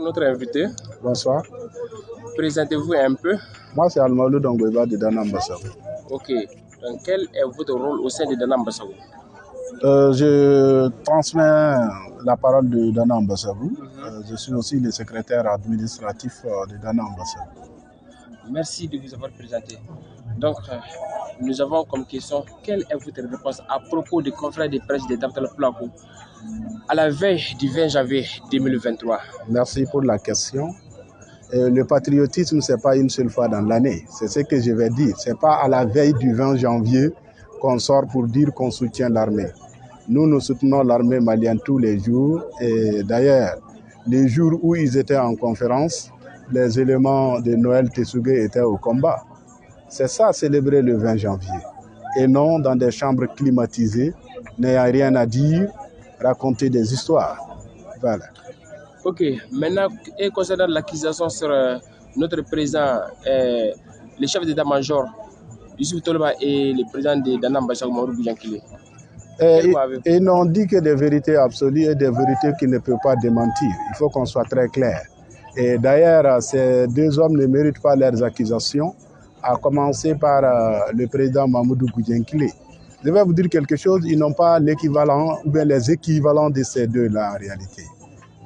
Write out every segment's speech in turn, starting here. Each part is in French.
Notre invité, Bonsoir. présentez-vous un peu. Moi, c'est Almalou Dongweba de Dana Ambassador. Ok. Donc, quel est votre rôle au sein de Dana Ambassador? Je transmets la parole de Dana Ambassador. Je suis aussi le secrétaire administratif de Dana Ambassador. Merci de vous avoir présenté. Donc, nous avons comme question, quelle est votre réponse à propos du conférence de presse de Dr Placo à la veille du 20 janvier 2023? Merci pour la question. Le patriotisme, ce n'est pas une seule fois dans l'année. C'est ce que je vais dire. Ce n'est pas à la veille du 20 janvier qu'on sort pour dire qu'on soutient l'armée. Nous soutenons l'armée malienne tous les jours. Et d'ailleurs, les jours où ils étaient en conférence, les éléments de Noël Tessougué étaient au combat. C'est ça, célébrer le 20 janvier. Et non dans des chambres climatisées, n'ayant rien à dire, raconter des histoires. Voilà. Ok, maintenant, et concernant l'accusation sur notre président, le chef d'état-major, Youssouf Toloba et le président de Dana Ambassador, Mamadou Boudiankile. Ils n'ont dit que des vérités absolues et des vérités qui ne peuvent pas démentir. Il faut qu'on soit très clair. Et d'ailleurs, ces deux hommes ne méritent pas leurs accusations, à commencer par le président Mamadou Boudiankile. Je vais vous dire quelque chose, ils n'ont pas l'équivalent ou bien les équivalents de ces deux-là en réalité.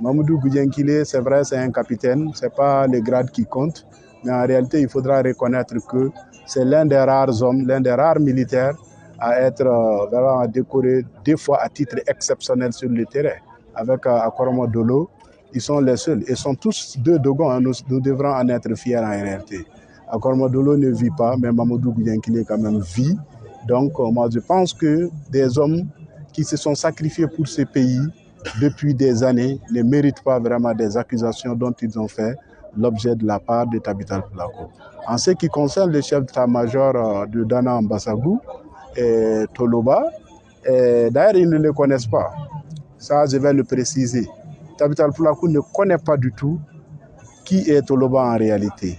Mamadou Boudiankile, c'est vrai, c'est un capitaine, ce n'est pas le grade qui compte, mais en réalité, il faudra reconnaître que c'est l'un des rares hommes, l'un des rares militaires à être vraiment décoré deux fois à titre exceptionnel sur le terrain. Avec Akoromo Dolo, ils sont les seuls. Ils sont tous deux Dogons, hein, nous devrons en être fiers en réalité. Akoromo Dolo ne vit pas, mais Mamadou Boudiankile quand même vit. Donc moi je pense que des hommes qui se sont sacrifiés pour ce pays depuis des années ne méritent pas vraiment des accusations dont ils ont fait l'objet de la part de Tabital Placo. En ce qui concerne le chef d'état-major de Dana Ambassador, Toloba, d'ailleurs ils ne le connaissent pas. Ça, je vais le préciser. Tabital Placo ne connaît pas du tout qui est Toloba en réalité.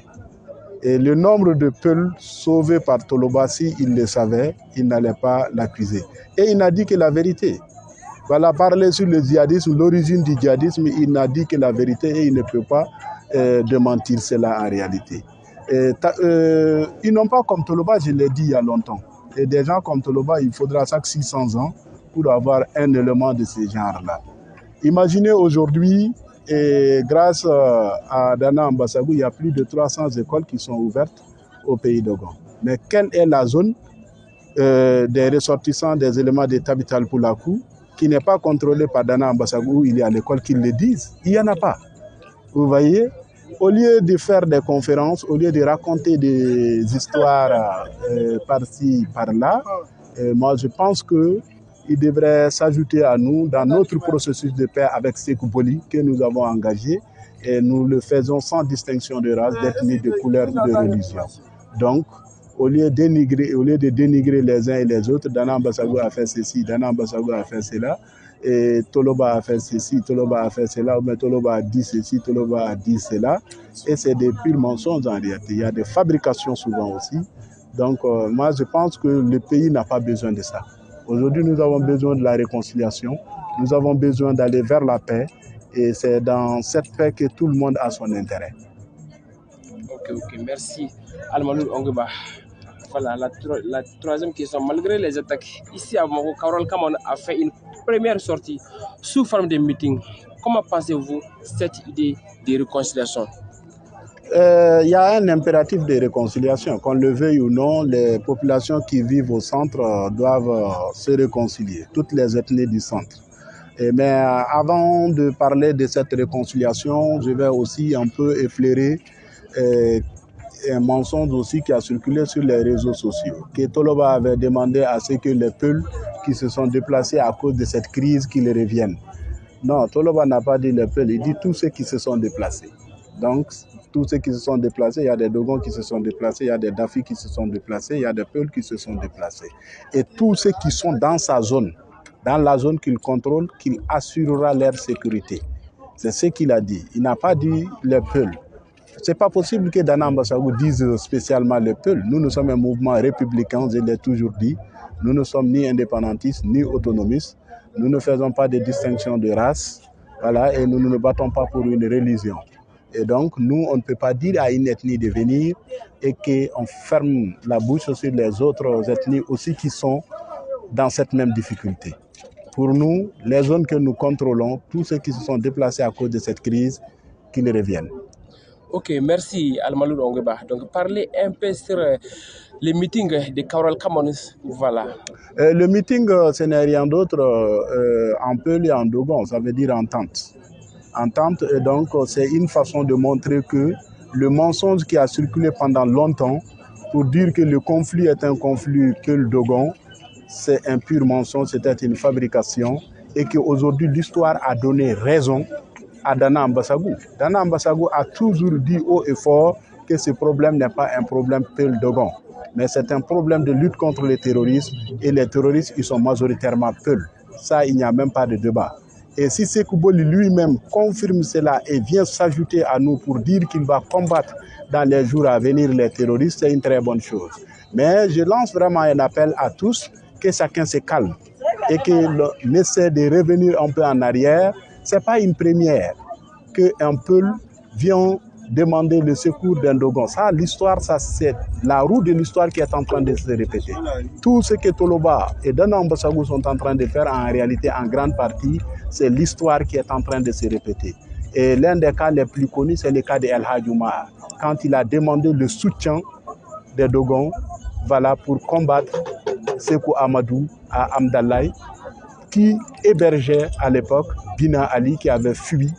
Et le nombre de Peuls sauvés par Toloba, s'il le savait, il n'allait pas l'accuser. Et il n'a dit que la vérité. Voilà, parler sur le djihadisme, l'origine du djihadisme, il n'a dit que la vérité et il ne peut pas démentir cela en réalité. Ils n'ont pas comme Toloba, je l'ai dit il y a longtemps. Et des gens comme Toloba, il faudra chaque 600 ans pour avoir un élément de ce genre-là. Imaginez aujourd'hui, grâce à Dana Ambassador, il y a plus de 300 écoles qui sont ouvertes au pays d'Ogon. Mais quelle est la zone des ressortissants des éléments de Tabital Placo qui n'est pas contrôlée par Dana Ambassador où il y a l'école qui le disent? Il n'y en a pas. Vous voyez, au lieu de faire des conférences, au lieu de raconter des histoires par-ci, par-là, moi je pense qu'il devrait s'ajouter à nous dans notre processus de paix avec Sékou Poli que nous avons engagé et nous le faisons sans distinction de race, d'ethnie, de couleur ou de religion. Donc, au lieu de dénigrer les uns et les autres, Dana Ambassador a fait ceci, Dana Ambassador a fait cela, et Toloba a fait ceci, Toloba a fait cela, mais Toloba a dit ceci, Toloba a dit cela. Et c'est des purs mensonges en réalité. Il y a des fabrications souvent aussi. Donc moi je pense que le pays n'a pas besoin de ça. Aujourd'hui nous avons besoin de la réconciliation, nous avons besoin d'aller vers la paix. Et c'est dans cette paix que tout le monde a son intérêt. Ok, merci. Almalou Ongeba. Voilà, la troisième question. Malgré les attaques, ici à Moko, Karol Kamon a fait une première sortie sous forme de meeting. Comment pensez-vous cette idée de réconciliation? Il y a un impératif de réconciliation. Qu'on le veuille ou non, les populations qui vivent au centre doivent se réconcilier, toutes les ethnies du centre. Mais avant de parler de cette réconciliation, je vais aussi un peu effleurer un mensonge aussi qui a circulé sur les réseaux sociaux, que Toloba avait demandé à ce que les Peuls qui se sont déplacés à cause de cette crise qu'ils reviennent. Non, Toloba n'a pas dit les Peuls, il dit tous ceux qui se sont déplacés. Donc, tous ceux qui se sont déplacés, il y a des Dogons qui se sont déplacés, il y a des Dafi qui se sont déplacés, il y a des Peuls qui se sont déplacés. Et tous ceux qui sont dans sa zone, dans la zone qu'il contrôle, qu'il assurera leur sécurité. C'est ce qu'il a dit. Il n'a pas dit les Peuls. Ce n'est pas possible que Dana Ambassador dise spécialement les Peuls. Nous sommes un mouvement républicain, je l'ai toujours dit. Nous ne sommes ni indépendantistes, ni autonomistes. Nous ne faisons pas de distinction de race. Voilà, et nous ne nous battons pas pour une religion. Et donc, nous, on ne peut pas dire à une ethnie de venir et qu'on ferme la bouche sur les autres ethnies aussi qui sont dans cette même difficulté. Pour nous, les zones que nous contrôlons, tous ceux qui se sont déplacés à cause de cette crise, qu'ils reviennent. Ok, merci Al-Maloud Ongueba. Donc, parlez un peu sur les meetings de Kaoral Kamanouz. Voilà. Le meeting, ce n'est rien d'autre en Peul et en Dogon, ça veut dire entente. Entente, et donc c'est une façon de montrer que le mensonge qui a circulé pendant longtemps pour dire que le conflit est un conflit Peul-Dogon, c'est un pur mensonge, c'était une fabrication et qu'aujourd'hui l'histoire a donné raison à Dana Ambassagou. Dana Ambassagou a toujours dit haut et fort que ce problème n'est pas un problème Peul-Dogon, mais c'est un problème de lutte contre le terrorisme et les terroristes ils sont majoritairement Peul. Ça, il n'y a même pas de débat. Et si Sékou Boli lui-même confirme cela et vient s'ajouter à nous pour dire qu'il va combattre dans les jours à venir les terroristes, c'est une très bonne chose. Mais je lance vraiment un appel à tous, que chacun se calme et qu'on essaie de revenir un peu en arrière. Ce n'est pas une première qu'un Peul vient demander le secours d'un Dogon. Ça, l'histoire, ça c'est la roue de l'histoire qui est en train de se répéter. Tout ce que Toloba et Dana Ambassagou sont en train de faire, en réalité, en grande partie, c'est l'histoire qui est en train de se répéter. Et l'un des cas les plus connus, c'est le cas de El Hadj Oumar, quand il a demandé le soutien des Dogons, voilà, pour combattre Sékou Amadou à Amdallaye, qui hébergeait à l'époque Bina Ali, qui avait fui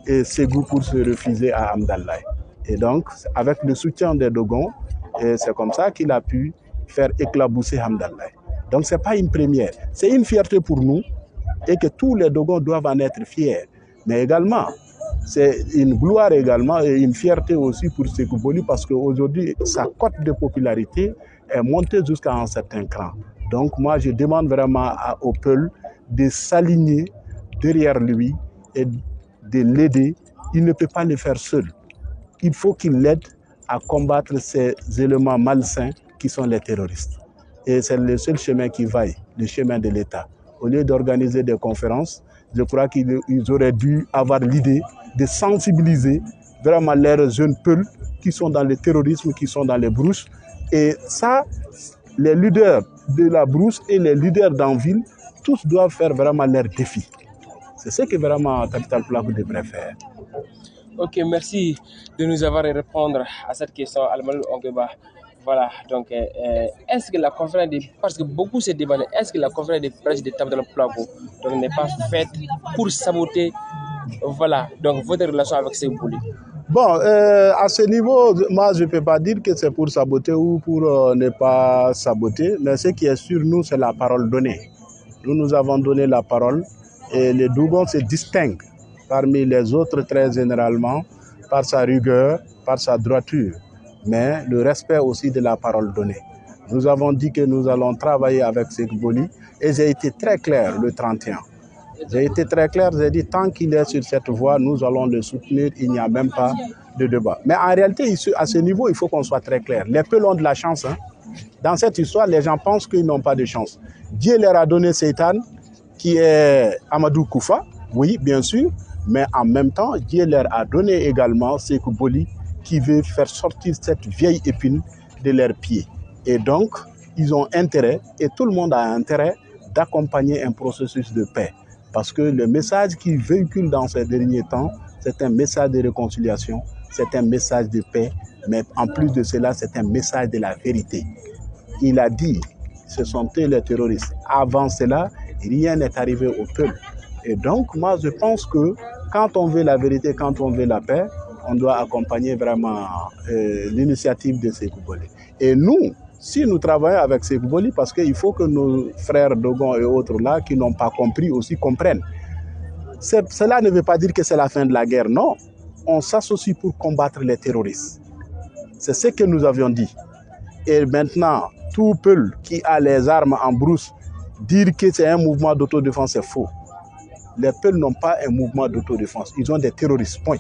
et Ségou pour se refuser à Amdallaye. Et donc, avec le soutien des Dogons, c'est comme ça qu'il a pu faire éclabousser Amdallaye. Donc, ce n'est pas une première. C'est une fierté pour nous et que tous les Dogons doivent en être fiers. Mais également, c'est une gloire également et une fierté aussi pour Sékou Boli parce qu'aujourd'hui, sa cote de popularité est montée jusqu'à un certain cran. Donc, moi, je demande vraiment au Peul de s'aligner derrière lui et de l'aider. Il ne peut pas le faire seul. Il faut qu'il l'aide à combattre ces éléments malsains qui sont les terroristes. Et c'est le seul chemin qui vaille, le chemin de l'État. Au lieu d'organiser des conférences, je crois qu'ils auraient dû avoir l'idée de sensibiliser vraiment les jeunes Peuls qui sont dans le terrorisme, qui sont dans les brousses. Et ça, les leaders de la brousse et les leaders d'Anville, tous doivent faire vraiment leur défi. C'est ce que vraiment Capital Plateau devrait faire. Ok, merci de nous avoir répondu à cette question, Al-Maloud Ongueba. Voilà, donc est-ce que la conférence parce que beaucoup se demandent, est-ce que la conférence de presse de Capital Plateau n'est pas faite pour saboter, voilà, donc votre relation avec Sékou Boli? Bon, à ce niveau, moi je ne peux pas dire que c'est pour saboter ou pour ne pas saboter, mais ce qui est sûr, nous, c'est la parole donnée. Nous avons donné la parole et les Dogons se distinguent parmi les autres très généralement par sa rigueur, par sa droiture, mais le respect aussi de la parole donnée. Nous avons dit que nous allons travailler avec Sékou Boli et j'ai été très clair le 31. J'ai été très clair, j'ai dit tant qu'il est sur cette voie, nous allons le soutenir, il n'y a même pas de débat. Mais en réalité, à ce niveau, il faut qu'on soit très clair. Les Peuls ont de la chance. Hein. Dans cette histoire, les gens pensent qu'ils n'ont pas de chance. Dieu leur a donné Seytan, qui est Amadou Koufa, oui, bien sûr, mais en même temps, Dieu leur a donné également Sékou Boli, qui veut faire sortir cette vieille épine de leurs pieds. Et donc, ils ont intérêt, et tout le monde a intérêt, d'accompagner un processus de paix. Parce que le message qu'il véhicule dans ces derniers temps, c'est un message de réconciliation, c'est un message de paix, mais en plus de cela, c'est un message de la vérité. Il a dit, ce sont eux les terroristes. Avant cela, rien n'est arrivé au peuple. Et donc, moi, je pense que quand on veut la vérité, quand on veut la paix, on doit accompagner vraiment l'initiative de Sékou Boli. Et nous, si nous travaillons avec Sékou Boli, parce qu'il faut que nos frères Dogon et autres là, qui n'ont pas compris aussi, comprennent. Cela ne veut pas dire que c'est la fin de la guerre, non. On s'associe pour combattre les terroristes. C'est ce que nous avions dit. Et maintenant, tout Peul qui a les armes en brousse, dire que c'est un mouvement d'autodéfense, c'est faux. Les Peuls n'ont pas un mouvement d'autodéfense, ils ont des terroristes, point.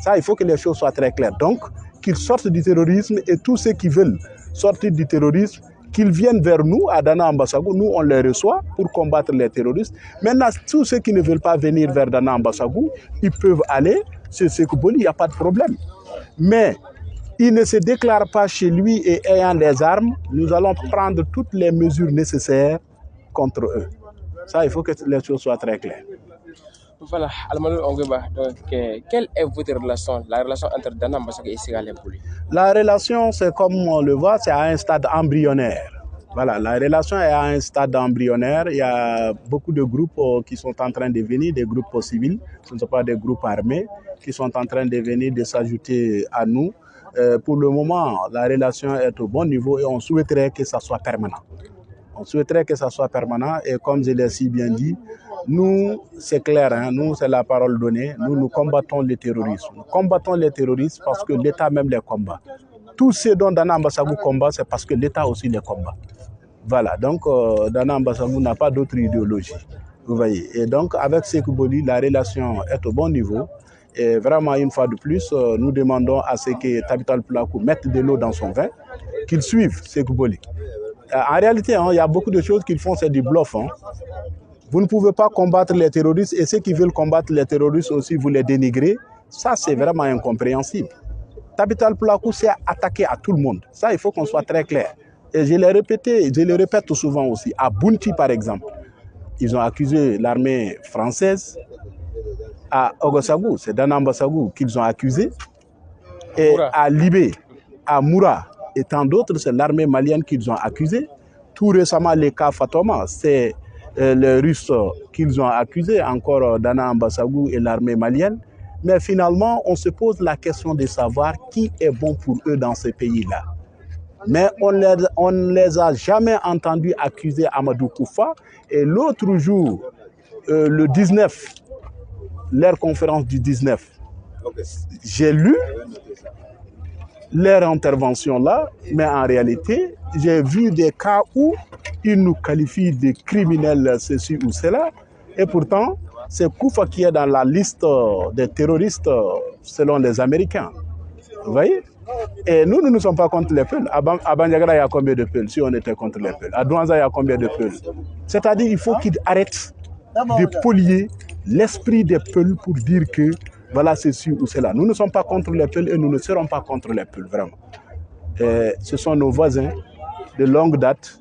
Ça, il faut que les choses soient très claires. Donc, qu'ils sortent du terrorisme et tous ceux qui veulent sortir du terrorisme, qu'ils viennent vers nous, à Dana Ambassago, nous on les reçoit pour combattre les terroristes. Maintenant, tous ceux qui ne veulent pas venir vers Dana Ambassago, ils peuvent aller chez Sékou Boli, il n'y a pas de problème. Mais il ne se déclare pas chez lui et ayant des armes, nous allons prendre toutes les mesures nécessaires contre eux. Ça, il faut que les choses soient très claires. Voilà, Almalou Ongueba, donc quelle est votre relation, la relation entre Dana Ambassago et Ségalem Boli? La relation, c'est comme on le voit, c'est à un stade embryonnaire. Voilà, la relation est à un stade embryonnaire. Il y a beaucoup de groupes qui sont en train de venir, des groupes civils, ce ne sont pas des groupes armés, qui sont en train de venir, de s'ajouter à nous. Pour le moment, la relation est au bon niveau et on souhaiterait que ça soit permanent. On souhaiterait que ça soit permanent et comme je l'ai si bien dit, nous, c'est clair, hein, nous, c'est la parole donnée, nous combattons le terrorisme. Nous combattons les terroristes parce que l'État même les combat. Tout ce dont Dana Ambassago combat, c'est parce que l'État aussi les combat. Voilà, donc Dana Ambassago n'a pas d'autre idéologie. Vous voyez. Et donc, avec Sékou Boli, la relation est au bon niveau. Et vraiment, une fois de plus, nous demandons à ce que Tabital Plakou mette de l'eau dans son vin, qu'il suive Sékou Boli. En réalité, hein, il y a beaucoup de choses qu'ils font, c'est du bluff. Hein. Vous ne pouvez pas combattre les terroristes et ceux qui veulent combattre les terroristes aussi, vous les dénigrez. Ça, c'est vraiment incompréhensible. Tabital Plakou s'est attaqué à tout le monde. Ça, il faut qu'on soit très clair. Et je l'ai répété, je le répète tout souvent aussi. À Bounti, par exemple, ils ont accusé l'armée française. À Ogossagou, c'est Dana Ambassago qu'ils ont accusé. Et à Libé, à Moura et tant d'autres, c'est l'armée malienne qu'ils ont accusé. Tout récemment, les cas Fatoma, c'est les Russes qu'ils ont accusé, encore Dana Ambassago et l'armée malienne. Mais finalement, on se pose la question de savoir qui est bon pour eux dans ces pays-là. Mais on ne les a jamais entendus accuser Amadou Koufa. Et l'autre jour, le 19, leur conférence du 19, j'ai lu leur intervention là, mais en réalité, j'ai vu des cas où ils nous qualifient de criminels ceci ou cela, et pourtant, c'est Koufa qui est dans la liste des terroristes selon les Américains. Vous voyez? Et nous ne sommes pas contre les Peuls. À Bandiagara, il y a combien de Peuls si on était contre les Peuls? À Douanza, il y a combien de Peuls? C'est-à-dire qu'il faut qu'ils arrêtent de polier l'esprit des Peuls pour dire que voilà ceci ou cela. Nous ne sommes pas contre les Peuls et nous ne serons pas contre les Peuls, vraiment. Et ce sont nos voisins de longue date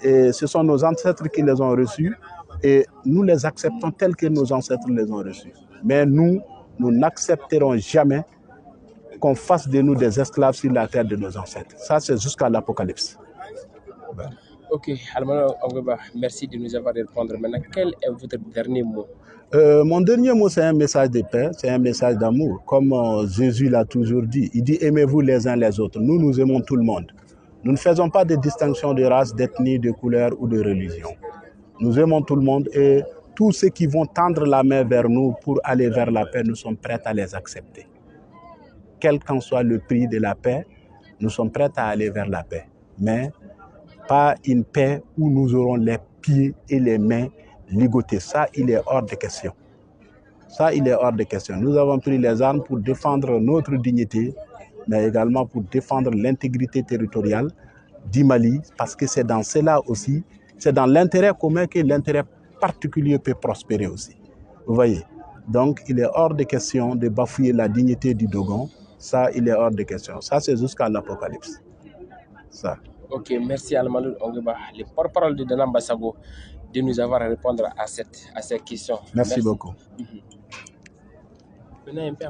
et ce sont nos ancêtres qui les ont reçus et nous les acceptons tels que nos ancêtres les ont reçus. Mais nous n'accepterons jamais qu'on fasse de nous des esclaves sur la terre de nos ancêtres. Ça, c'est jusqu'à l'Apocalypse. Ok, Almalou Ongueba, merci de nous avoir répondu. Maintenant, quel est votre dernier mot? Mon dernier mot, c'est un message de paix, c'est un message d'amour. Comme Jésus l'a toujours dit, il dit « Aimez-vous les uns les autres ». Nous aimons tout le monde. Nous ne faisons pas de distinction de race, d'ethnie, de couleur ou de religion. Nous aimons tout le monde et tous ceux qui vont tendre la main vers nous pour aller vers la paix, nous sommes prêts à les accepter. Quel qu'en soit le prix de la paix, nous sommes prêts à aller vers la paix. Mais pas une paix où nous aurons les pieds et les mains ligotés. Ça, il est hors de question. Ça, il est hors de question. Nous avons pris les armes pour défendre notre dignité, mais également pour défendre l'intégrité territoriale du Mali, parce que c'est dans cela aussi, c'est dans l'intérêt commun que l'intérêt particulier peut prospérer aussi. Vous voyez? Donc, il est hors de question de bafouer la dignité du Dogon. Ça, il est hors de question. Ça, c'est jusqu'à l'Apocalypse. Ça. Ok, merci Almalou Ongueba, le porte-parole de Dana Ambassago, de nous avoir répondu à cette question. Merci beaucoup.